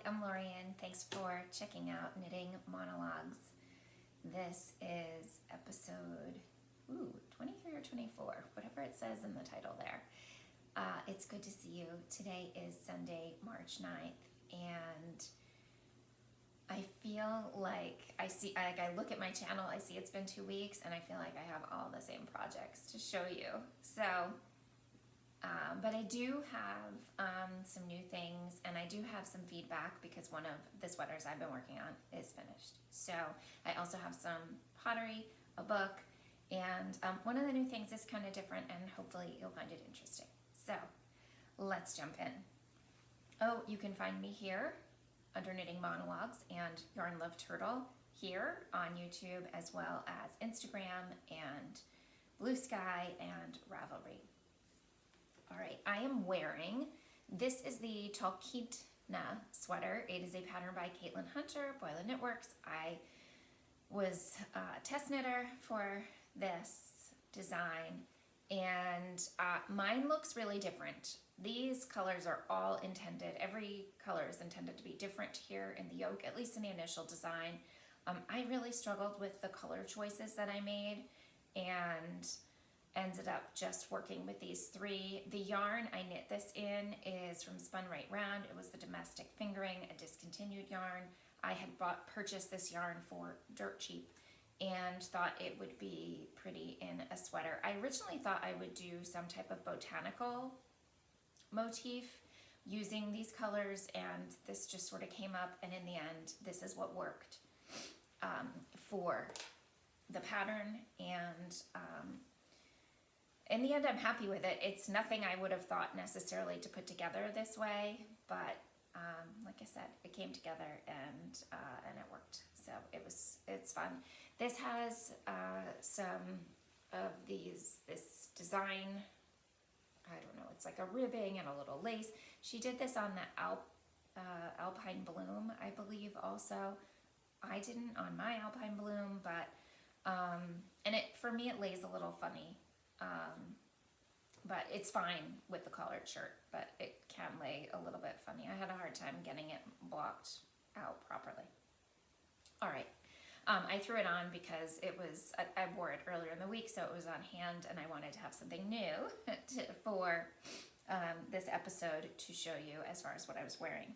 I'm Lorian. Thanks for checking out Knitting Monologues. This is episode 23 or 24, whatever it says in the title there. It's good to see you. Today is Sunday, March 9th, and I feel like I look at my channel, I see it's been 2 weeks, and I feel like I have all the same projects to show you. So, but I do have some new things, and I do have some feedback because one of the sweaters I've been working on is finished. So I also have some pottery, a book, and one of the new things is kind of different, and hopefully you'll find it interesting. So let's jump in. Oh, you can find me here under Knitting Monologues and Yarn Love Turtle here on YouTube, as well as Instagram and Blue Sky and Ravelry. All right, I am wearing, this is the Talkeetna sweater. It is a pattern by Caitlin Hunter, Boiler Knitworks. I was a test knitter for this design, and mine looks really different. These colors are all intended, every color is intended to be different here in the yoke, at least in the initial design. I really struggled with the color choices that I made and ended up just working with these three. The yarn I knit this in is from Spun Right Round. It was the domestic fingering, a discontinued yarn. I had purchased this yarn for dirt cheap and thought it would be pretty in a sweater. I originally thought I would do some type of botanical motif using these colors, and this just sort of came up, and in the end this is what worked for the pattern, and in the end I'm happy with it. It's nothing I would have thought necessarily to put together this way, but like I said, it came together and it worked, so it's fun. This has some of this design, I don't know, it's like a ribbing and a little lace. She did this on the Alpine Bloom, I believe, also. I didn't on my Alpine Bloom, but and for me it lays a little funny, but it's fine with the collared shirt, but it can lay a little bit funny. I had a hard time getting it blocked out properly. All right. I threw it on because it was, I wore it earlier in the week, so it was on hand, and I wanted to have something new for this episode to show you as far as what I was wearing.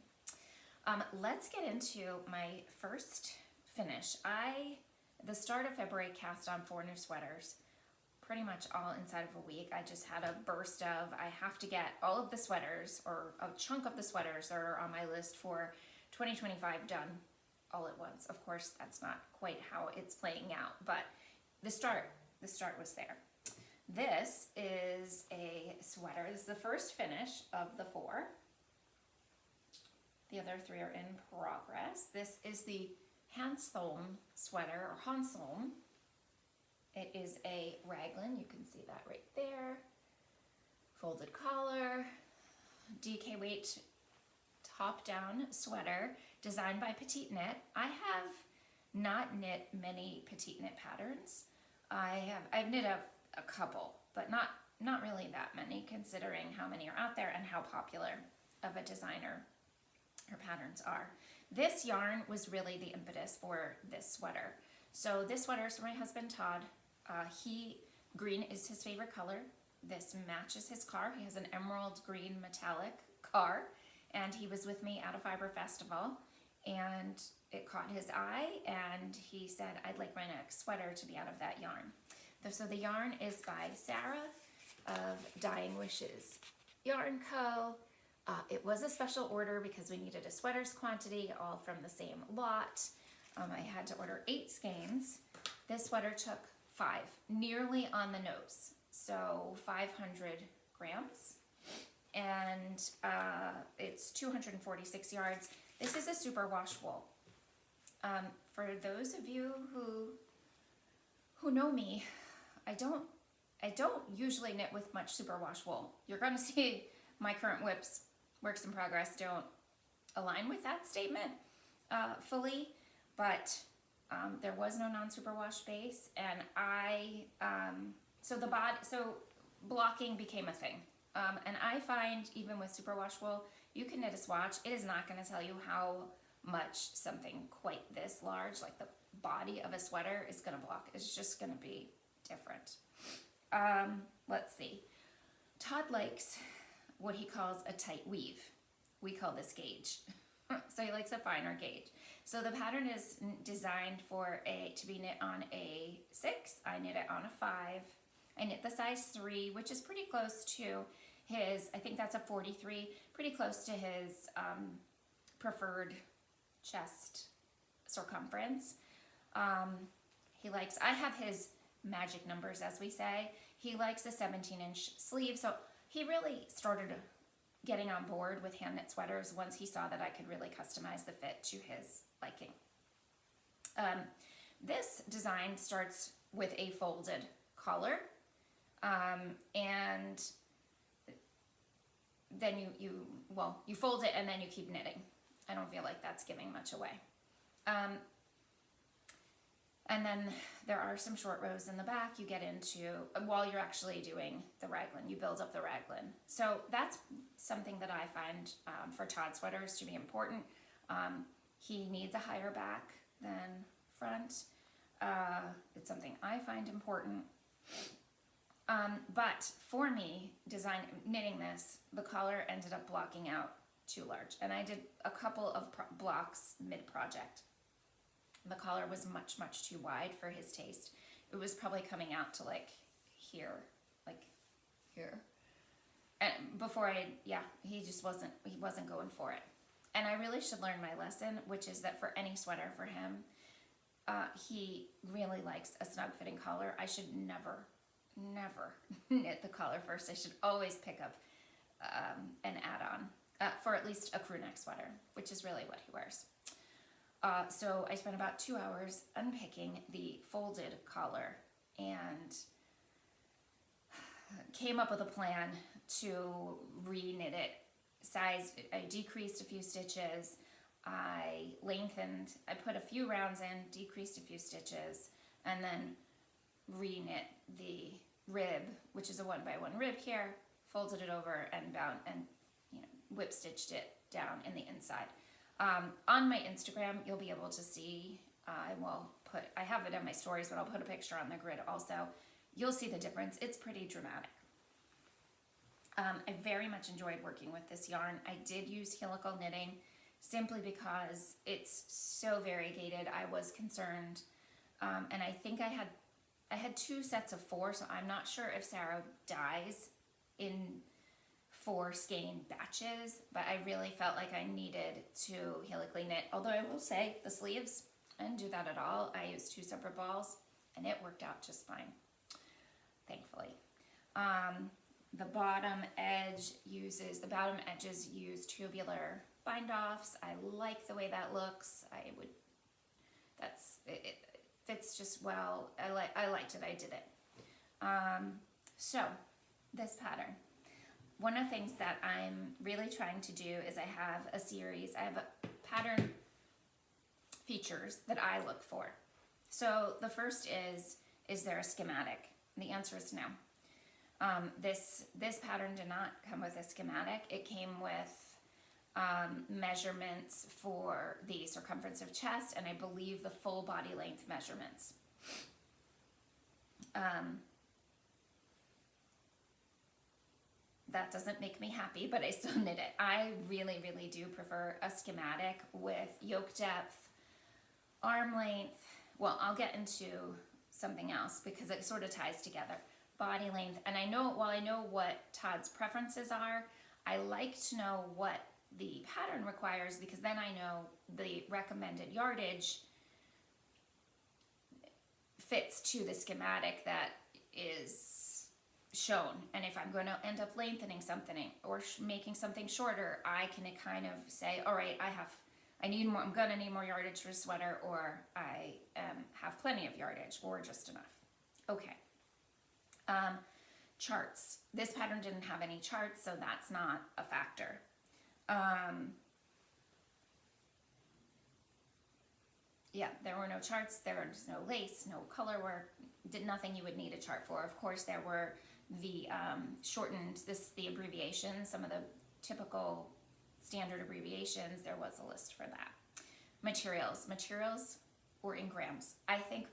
Let's get into my first finish. The start of February, cast on 4 new sweaters, pretty much all inside of a week. I just had a burst of, I have to get all of the sweaters, or a chunk of the sweaters that are on my list for 2025 done all at once. Of course, that's not quite how it's playing out, but the start was there. This is a sweater. This is the first finish of the 4. The other 3 are in progress. This is the Hanstholm sweater, or Hanstholm. It is a raglan, you can see that right there. Folded collar, DK weight top-down sweater designed by PetiteKnit. I have not knit many PetiteKnit patterns. I've knit a couple, but not really that many, considering how many are out there and how popular of a designer her patterns are. This yarn was really the impetus for this sweater. So this sweater is for my husband Todd. Green is his favorite color. This matches his car. He has an emerald green metallic car, and he was with me at a fiber festival, and it caught his eye, and he said, I'd like my next sweater to be out of that yarn. So the yarn is by Sarah of Dying Wishes Yarn Co. It was a special order because we needed a sweaters quantity, all from the same lot. I had to order 8 skeins. This sweater took 5, nearly on the nose, so 500 grams, and it's 246 yards. This is a superwash wool. For those of you who know me, I don't usually knit with much superwash wool. You're going to see my current whips, works in progress, don't align with that statement fully, but there was no non-superwash base, and so blocking became a thing. And I find even with superwash wool, You can knit a swatch. It is not going to tell you how much something quite this large, like the body of a sweater, is going to block. It's just going to be different. Let's see. Todd likes what he calls a tight weave. We call this gauge. So he likes a finer gauge. So the pattern is designed for to be knit on a 6. I knit it on a 5. I knit the size 3, which is pretty close to his, I think that's a 43, pretty close to his preferred chest circumference. He likes, I have his magic numbers, as we say. He likes a 17-inch sleeve, so he really started getting on board with hand knit sweaters once he saw that I could really customize the fit to his liking. This design starts with a folded collar, and then you fold it and then you keep knitting. I don't feel like that's giving much away. And then there are some short rows in the back you get into while you're actually doing the raglan. You build up the raglan. So that's something that I find for Todd sweaters to be important. He needs a higher back than front. It's something I find important. But for me, knitting this, the collar ended up blocking out too large. And I did a couple of blocks mid-project. The collar was much, much too wide for his taste. It was probably coming out to like here. And before he wasn't going for it. And I really should learn my lesson, which is that for any sweater for him, he really likes a snug fitting collar. I should never knit the collar first. I should always pick up an add-on for at least a crew neck sweater, which is really what he wears. So I spent about 2 hours unpicking the folded collar and came up with a plan to re-knit it. I decreased a few stitches, I put a few rounds in, decreased a few stitches, and then re-knit the rib, which is a 1x1 rib here, folded it over and bound and whip stitched it down in the inside. On my Instagram, you'll be able to see, I have it on my stories, but I'll put a picture on the grid also. You'll see the difference. It's pretty dramatic. I very much enjoyed working with this yarn. I did use helical knitting simply because it's so variegated. I was concerned, and I think I had 2 sets of 4, so I'm not sure if Sarah dyes in 4 skein batches, but I really felt like I needed to helically knit. Although I will say the sleeves, I didn't do that at all. I used 2 separate balls and it worked out just fine, thankfully. The bottom edges use tubular bind offs. I like the way that looks. It fits just well. I liked it, I did it. So this pattern. One of the things that I'm really trying to do is I have a pattern features that I look for. So the first is there a schematic? The answer is no. This pattern did not come with a schematic. It came with measurements for the circumference of chest and I believe the full body length measurements. That doesn't make me happy, but I still knit it. I really, really do prefer a schematic with yoke depth, arm length. Well, I'll get into something else because it sort of ties together. Body length, and while I know what Todd's preferences are, I like to know what the pattern requires because then I know the recommended yardage fits to the schematic that is shown. And if I'm going to end up lengthening something or making something shorter, I can kind of say, all right, I'm going to need more yardage for a sweater, or I have plenty of yardage, or just enough. Okay. Charts. This pattern didn't have any charts, so that's not a factor. Yeah, there were no charts, there was no lace, no color work, nothing you would need a chart for. Of course, there were the the abbreviations, some of the typical standard abbreviations, there was a list for that. Materials were in grams. I think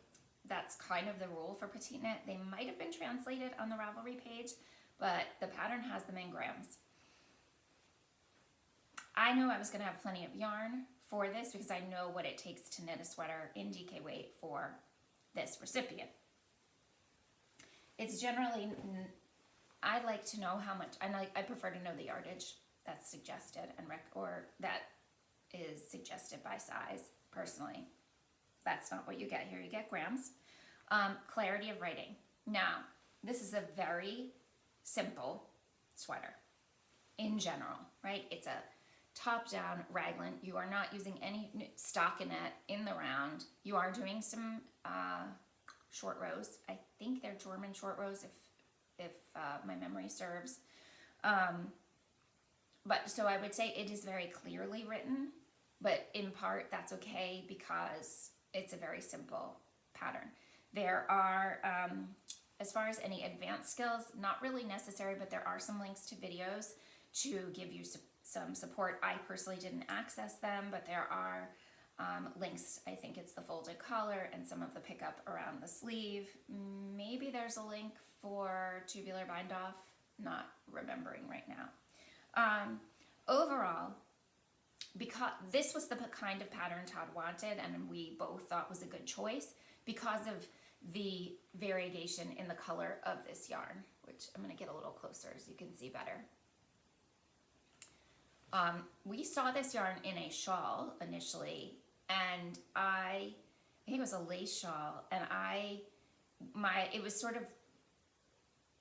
that's kind of the rule for PetiteKnit. They might have been translated on the Ravelry page, but the pattern has them in grams. I knew I was going to have plenty of yarn for this because I know what it takes to knit a sweater in DK weight for this recipient. It's generally, I like to know how much, I prefer to know the yardage that's suggested or that is suggested by size, personally. That's not what you get here. You get grams. Clarity of writing. Now, this is a very simple sweater in general, right? It's a top-down raglan. You are not using any stockinette in the round. You are doing some short rows. I think they're German short rows if my memory serves. But so I would say it is very clearly written, but in part that's okay because it's a very simple pattern. There are, as far as any advanced skills, not really necessary, but there are some links to videos to give you some support. I personally didn't access them, but there are links. I think it's the folded collar and some of the pickup around the sleeve. Maybe there's a link for tubular bind off, not remembering right now. Overall, because this was the kind of pattern Todd wanted and we both thought was a good choice because of the variegation in the color of this yarn, which I'm going to get a little closer so you can see better. We saw this yarn in a shawl initially, and I think it was a lace shawl, and it was sort of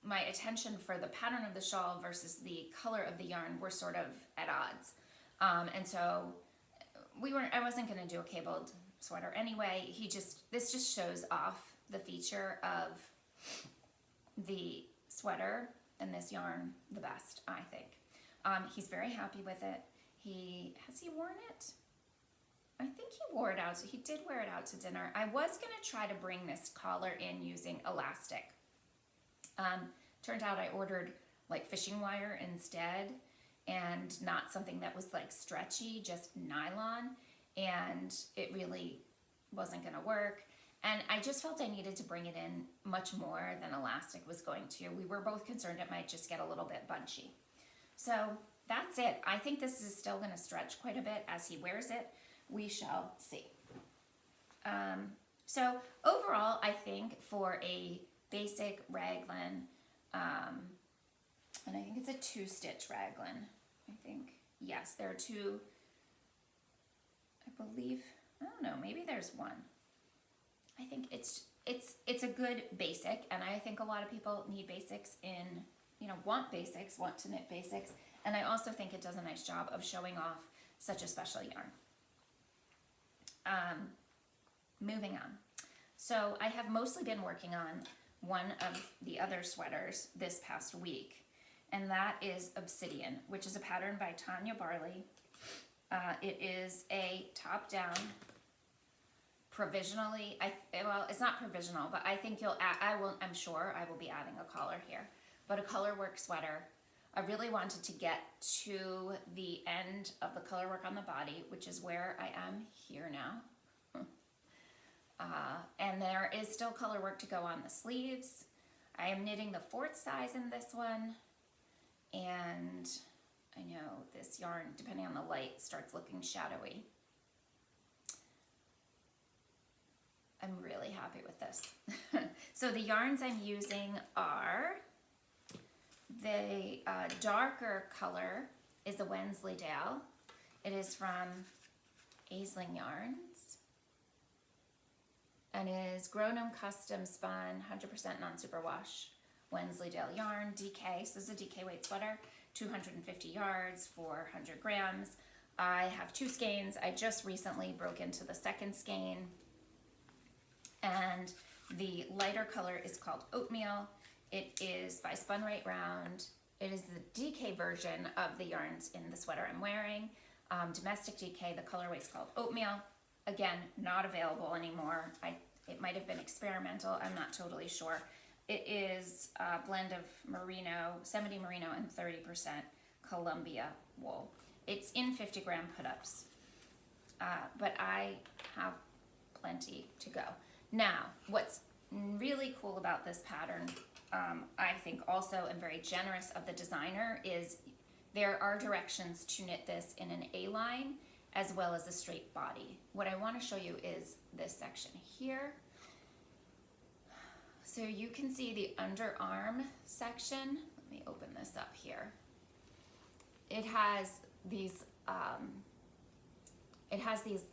my attention for the pattern of the shawl versus the color of the yarn were sort of at odds. And so I wasn't going to do a cabled sweater anyway. This just shows off the feature of the sweater and this yarn the best, I think. He's very happy with it. Has he worn it? I think he wore it out. So he did wear it out to dinner. I was going to try to bring this collar in using elastic. Turned out I ordered like fishing wire instead and not something that was like stretchy, just nylon, and it really wasn't going to work. And I just felt I needed to bring it in much more than elastic was going to. We were both concerned it might just get a little bit bunchy. So that's it. I think this is still going to stretch quite a bit as he wears it. We shall see. So overall, I think for a basic raglan, and I think it's a 2-stitch raglan. I think, yes, there are two, I believe, I don't know, maybe there's one. I think it's a good basic, and I think a lot of people need basics want to knit basics, and I also think it does a nice job of showing off such a special yarn. Moving on. So I have mostly been working on one of the other sweaters this past week, and that is Obsidian, which is a pattern by Tania Barley. It is a top-down, provisionally, well, it's not provisional, but I think I'm sure I will be adding a collar here, but a colorwork sweater. I really wanted to get to the end of the colorwork on the body, which is where I am here now. And there is still colorwork to go on the sleeves. I am knitting the 4th size in this one, and I know this yarn, depending on the light, starts looking shadowy. I'm really happy with this. So the yarns I'm using are, the darker color is the Wensleydale. It is from Aisling Yarns, and is Grown Custom Spun 100% non-superwash Wensleydale yarn, DK. So this is a DK weight sweater, 250 yards, 400 grams. I have 2 skeins. I just recently broke into the 2nd skein, and the lighter color is called Oatmeal. It is by Spun Right Round. It is the DK version of the yarns in the sweater I'm wearing. Domestic DK, the colorway is called Oatmeal. Again, not available anymore. It might have been experimental, I'm not totally sure. It is a blend of merino, 70 merino and 30% Columbia wool. It's in 50-gram put-ups, but I have plenty to go. Now, what's really cool about this pattern, I think also, and very generous of the designer, is there are directions to knit this in an A-line as well as a straight body. What I want to show you is this section here. So you can see the underarm section. Let me open this up here. It has these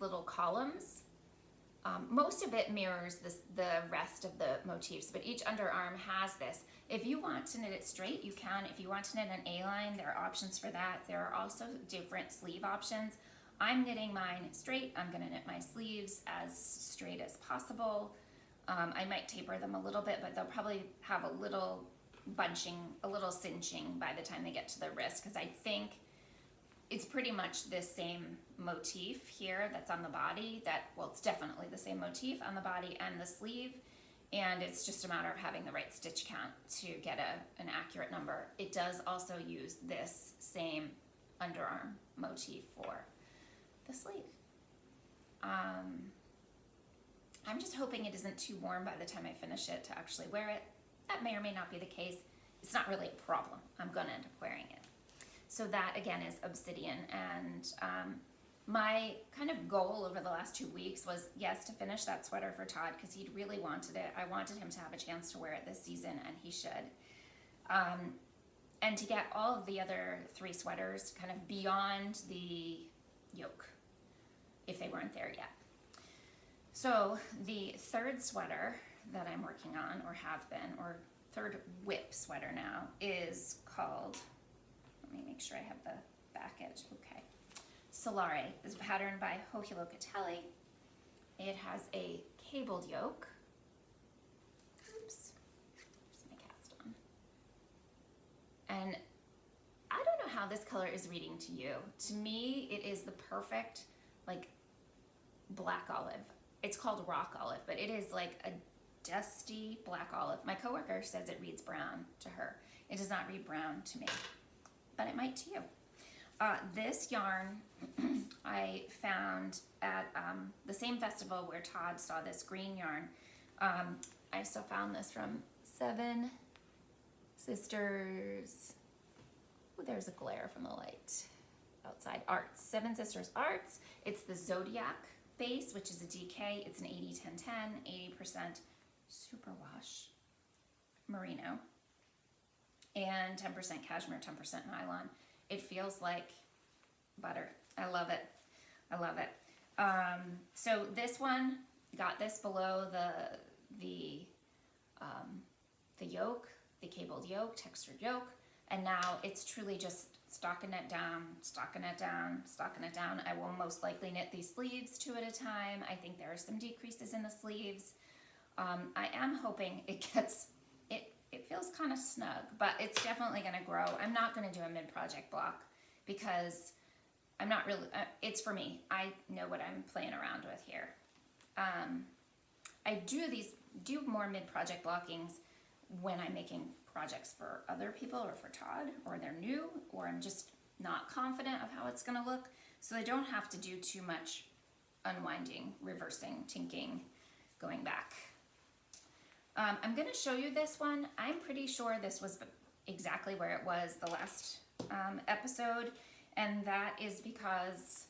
little columns. Most of it mirrors the rest of the motifs, but each underarm has this. If you want to knit it straight, you can. If you want to knit an A-line, there are options for that. There are also different sleeve options. I'm knitting mine straight. I'm going to knit my sleeves as straight as possible. I might taper them a little bit, but they'll probably have a little bunching, a little cinching by the time they get to the wrist, because I think it's pretty much the same motif here that's on the body. Well, it's definitely the same motif on the body and the sleeve, and it's just a matter of having the right stitch count to get an accurate number. It does also use this same underarm motif for the sleeve. I'm just hoping it isn't too warm by the time I finish it to actually wear it. That may or may not be the case. It's not really a problem. I'm gonna end up wearing it. So that again is Obsidian, and my kind of goal over the last 2 weeks was, yes, to finish that sweater for Todd because he'd really wanted it. I wanted him to have a chance to wear it this season, and he should. And to get all of the other 3 sweaters kind of beyond the yoke, if they weren't there yet. So the third sweater that I'm working on, or have been, or third whip sweater now, is called, let me make sure I have the back edge, okay. Solare is patterned by Locatelli. It has a cabled yoke. Oops, there's my cast on. And I don't know how this color is reading to you. To me, it is the perfect, like, black olive. It's called rock olive, but it is like a dusty black olive. My coworker says it reads brown to her. It does not read brown to me, but it might to you. This yarn I found at the same festival where Todd saw this green yarn. I still found this from Seven Sisters. Oh, there's a glare from the light outside. Arts, Seven Sisters Arts. It's the Zodiac base, which is a DK. It's an 80-10-10, 80% superwash merino, and 10% cashmere, 10% nylon. It feels like butter. I love it. I love it. So this one got this below the yoke, the cabled yoke, textured yoke, and now it's truly just stockinette down, stockinette down, stockinette down. I will most likely knit these sleeves 2 at a time. I think there are some decreases in the sleeves. I am hoping it gets, it feels kind of snug, but it's definitely going to grow. I'm not going to do a mid-project block because I'm not really, it's for me. I know what I'm playing around with here. I do more mid-project blockings when I'm making projects for other people or for Todd, or they're new, or I'm just not confident of how it's going to look. So I don't have to do too much unwinding, reversing, tinking, going back. I'm going to show you this one. I'm pretty sure this was exactly where it was the last episode, and that is because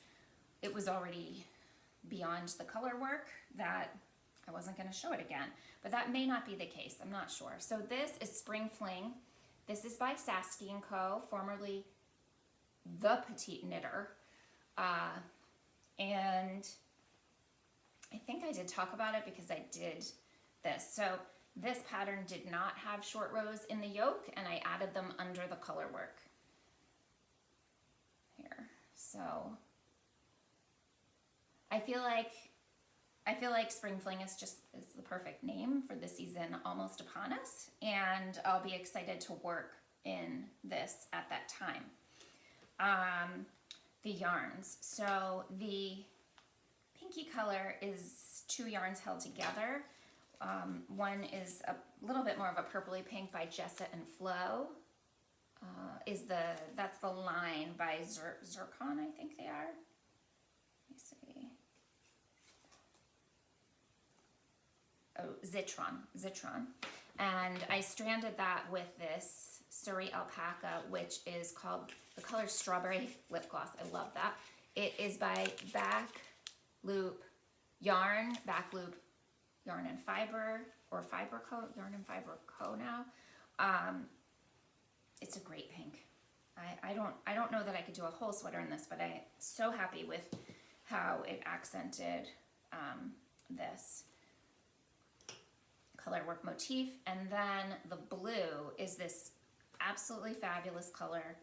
it was already beyond the color work that I wasn't going to show it again. But that may not be the case. I'm not sure. So this is Springfling. This is by Saskie & Co., formerly the Petite Knitter. And I think I did talk about it because I did this. So this pattern did not have short rows in the yoke, and I added them under the color work here. So I feel like Springfling is the perfect name for the season almost upon us, and I'll be excited to work in this at that time. The yarns. So the pinky color is 2 yarns held together. One is a little bit more of a purpley pink by Gesa and Flo. that's the line by Zircon, I think they are. Let me see. Oh, Zitron. And I stranded that with this Suri alpaca, which is called, the color Strawberry Lip Gloss. I love that. It is by Backloop Yarn and Fiber, or Fiber Co, Yarn and Fiber Co now. It's a great pink. I don't know that I could do a whole sweater in this, but I'm so happy with how it accented this color work motif. And then the blue is this absolutely fabulous color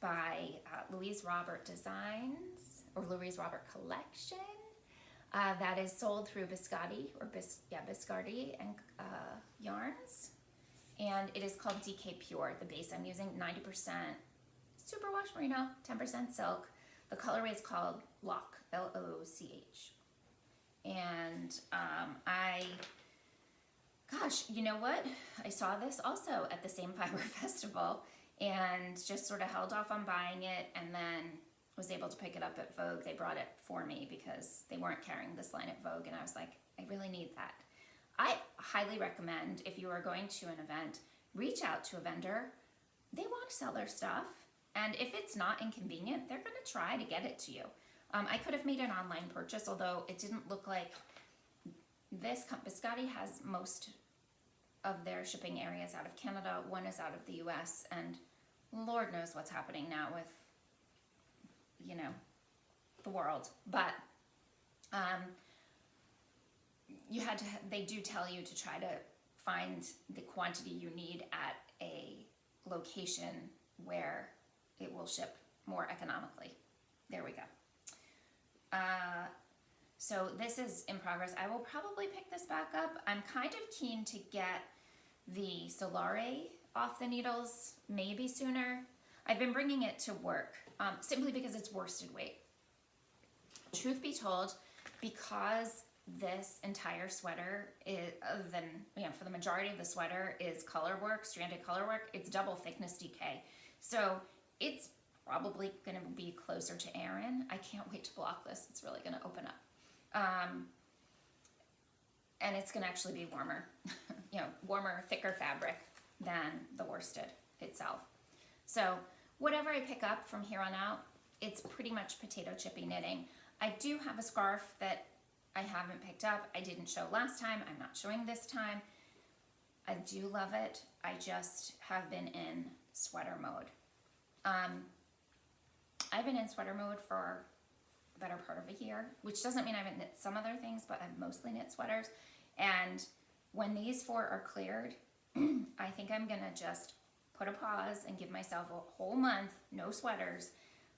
by Louise Robert Designs, or Louise Robert Collection, that is sold through Biscotti, or Biscardi and Yarns. And it is called DK Pure. The base I'm using, 90% superwash merino, 10% silk. The colorway is called Loch, L-O-C-H. And gosh, you know what? I saw this also at the same Fiber Festival and just sort of held off on buying it, and then was able to pick it up at Vogue. They brought it for me because they weren't carrying this line at Vogue, and I was like, I really need that. I highly recommend, if you are going to an event, reach out to a vendor. They want to sell their stuff, and if it's not inconvenient, they're going to try to get it to you. I could have made an online purchase, although it didn't look like this. Biscotti has most of their shipping areas out of Canada. One is out of the US, and Lord knows what's happening now with, you know, the world. But they do tell you to try to find the quantity you need at a location where it will ship more economically. There we go. So this is in progress. I will probably pick this back up. I'm kind of keen to get the Solare off the needles maybe sooner. I've been bringing it to work simply because it's worsted weight. Truth be told, because this entire sweater is, other than, you know, for the majority of the sweater is color work, stranded color work, it's double thickness DK. So it's probably going to be closer to Aran. I can't wait to block this. It's really going to open up. And it's going to actually be warmer, you know, warmer, thicker fabric than the worsted itself. So whatever I pick up from here on out, it's pretty much potato chippy knitting. I do have a scarf that I haven't picked up. I didn't show last time. I'm not showing this time. I do love it. I just have been in sweater mode. I've been in sweater mode for the better part of a year, which doesn't mean I haven't knit some other things, but I've mostly knit sweaters. And when these 4 are cleared, I think I'm gonna just put a pause and give myself a whole month, no sweaters,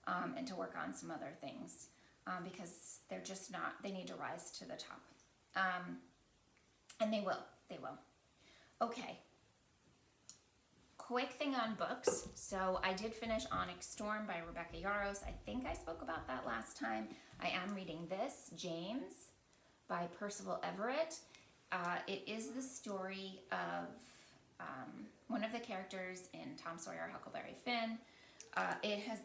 and to work on some other things, because they're just not, they need to rise to the top. And they will. Okay. Quick thing on books. So I did finish Onyx Storm by Rebecca Yarros. I think I spoke about that last time. I am reading this, James, by Percival Everett. It is the story of one of the characters in Tom Sawyer, Huckleberry Finn.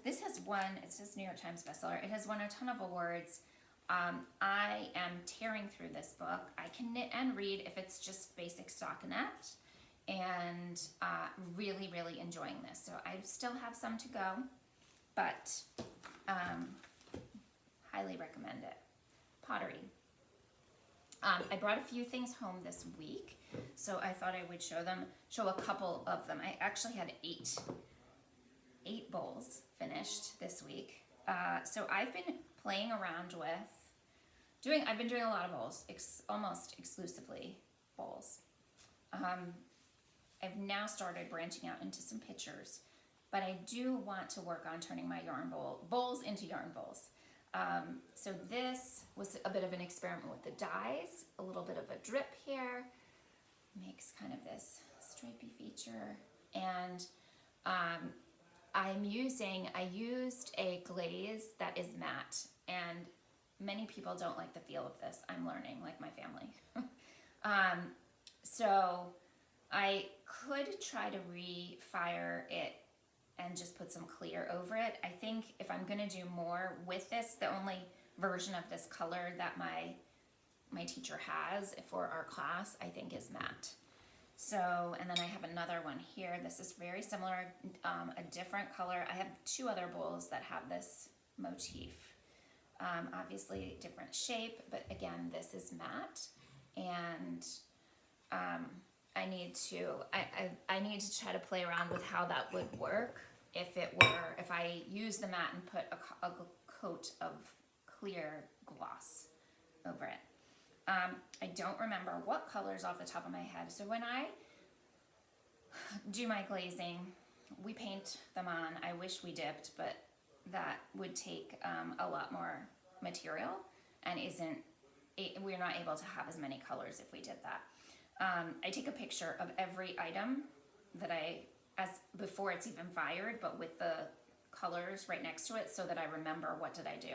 This has won, it says New York Times bestseller. It has won a ton of awards. I am tearing through this book. I can knit and read if it's just basic stockinette, and really, really enjoying this. So I still have some to go, but highly recommend it. Pottery. I brought a few things home this week, so I thought I would show a couple of them. I actually had eight bowls finished this week. So I've been playing around with I've been doing a lot of bowls, almost exclusively bowls. I've now started branching out into some pitchers, but I do want to work on turning my yarn bowls into yarn bowls. So this was a bit of an experiment with the dyes, a little bit of a drip here, makes kind of this stripy feature, and I used a glaze that is matte, and many people don't like the feel of this. I'm learning, like my family. So I could try to refire it and just put some clear over it. I think if I'm gonna do more with this, the only version of this color that my teacher has for our class, I think, is matte. So, and then I have another one here. This is very similar, a different color. I have two other bowls that have this motif. Obviously different shape, but again, this is matte, and I need to try to play around with how that would work if I use the matte and put a coat of clear gloss over it. I don't remember what colors off the top of my head. So when I do my glazing, we paint them on. I wish we dipped, but that would take a lot more material, and we're not able to have as many colors if we did that. I take a picture of every item that before it's even fired, but with the colors right next to it, so that I remember what did I do.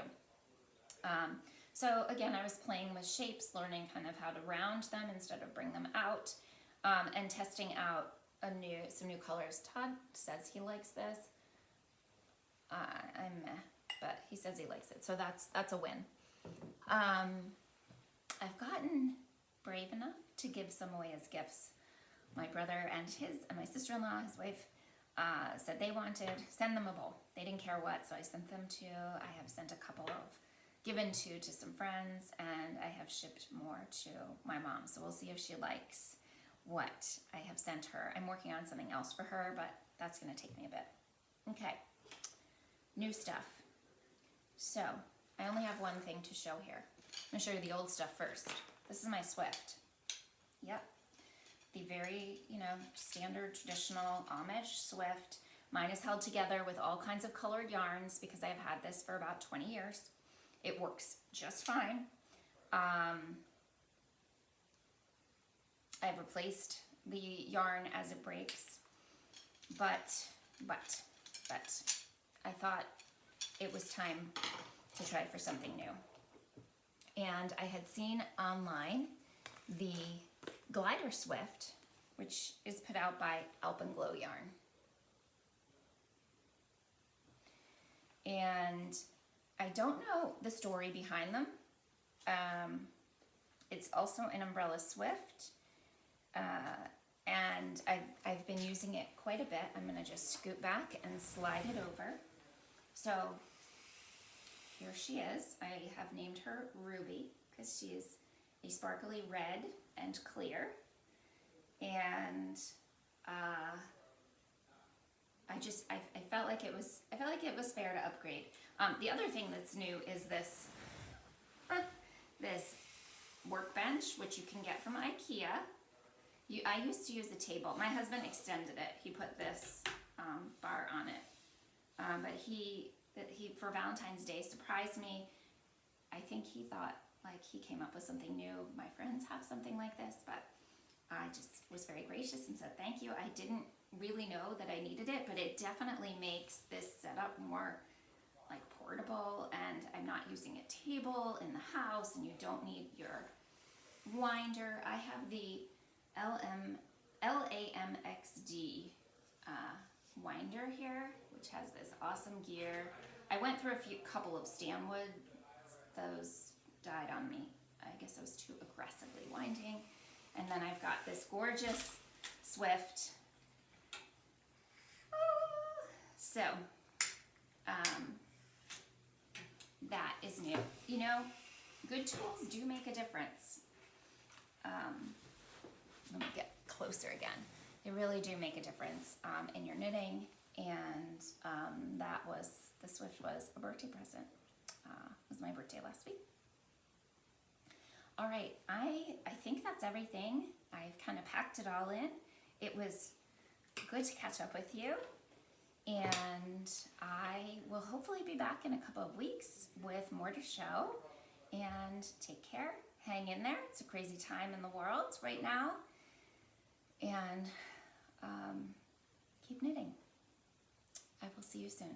So again, I was playing with shapes, learning kind of how to round them instead of bring them out, and testing out some new colors. Todd says he likes this. I'm meh, but he says he likes it, so that's a win. I've gotten brave enough to give some away as gifts. My brother and my sister-in-law, his wife, said they wanted, send them a bowl. They didn't care what, so I sent them to, I have sent a couple of, given to some friends, and I have shipped more to my mom. So we'll see if she likes what I have sent her. I'm working on something else for her, but that's gonna take me a bit. Okay, new stuff. So I only have one thing to show here. I'm gonna show you the old stuff first. This is my Swift. Yep, the very, standard traditional Amish Swift. Mine is held together with all kinds of colored yarns because I've had this for about 20 years. It works just fine. I've replaced the yarn as it breaks, but I thought it was time to try for something new. And I had seen online the Glider Swift, which is put out by Alpenglo yarn. And I don't know the story behind them. It's also an umbrella Swift, and I've been using it quite a bit. I'm gonna just scoot back and slide it over. So here she is. I have named her Ruby because she is a sparkly red and clear, and I felt like it was fair to upgrade. The other thing that's new is this workbench, which you can get from IKEA. I used to use the table. My husband extended it. He put this bar on it, but he for Valentine's Day surprised me. I think he thought like he came up with something new. My friends have something like this, but I just was very gracious and said thank you. I didn't really know that I needed it, but it definitely makes this setup more like portable, and I'm not using a table in the house, and you don't need your winder. I have the LAMXD winder here, which has this awesome gear. I went through a couple of Stanwood. Those died on me. I guess I was too aggressively winding. And then I've got this gorgeous Swift. So, that is new. Good tools do make a difference. Let me get closer again. They really do make a difference in your knitting, and the Swift was a birthday present. It was my birthday last week. All right, I think that's everything. I've kind of packed it all in. It was good to catch up with you, and I will hopefully be back in a couple of weeks with more to show. And take care, hang in there. It's a crazy time in the world right now, and keep knitting. I will see you soon.